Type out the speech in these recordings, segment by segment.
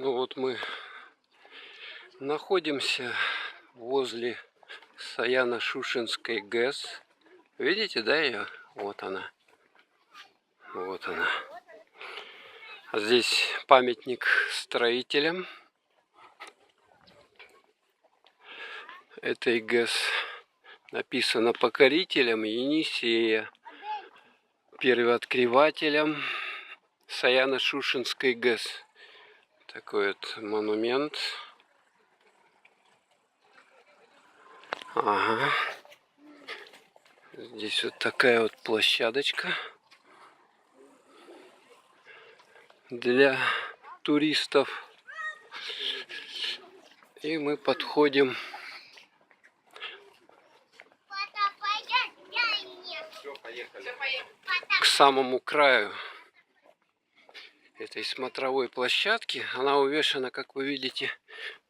Ну вот мы находимся возле Саяно-Шушенской ГЭС. Видите, да, ее? Вот она. Вот она. Здесь памятник строителям этой ГЭС. Написано покорителям Енисея, первооткрывателям Саяно-Шушенской ГЭС. Такой вот монумент. Ага. Здесь вот такая вот площадочка для туристов. И мы подходим к самому краю этой смотровой площадки. Она увешана, как вы видите,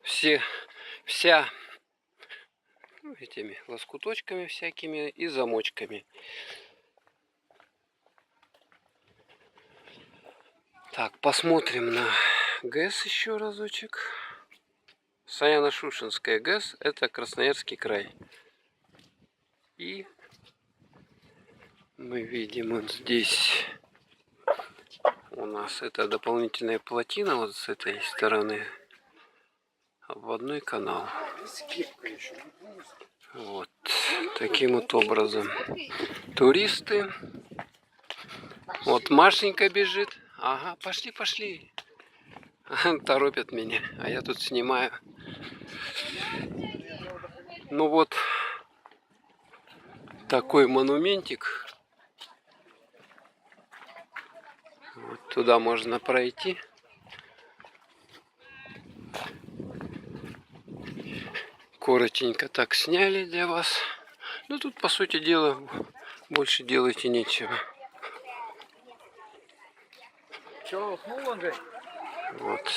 вся этими лоскуточками всякими и замочками. Так, посмотрим на ГЭС еще разочек. Саяно-Шушенская ГЭС — это Красноярский край. И мы видим вот здесь у нас это дополнительная плотина вот с этой стороны. Обводной канал. Вот таким вот образом. Туристы. Вот Машенька бежит. Ага, пошли, пошли. Торопят меня, а я тут снимаю. Ну вот такой монументик. Вот туда можно пройти. Коротенько так сняли для вас. Ну тут, по сути дела, больше делать и нечего. Че, уснул он же? Вот.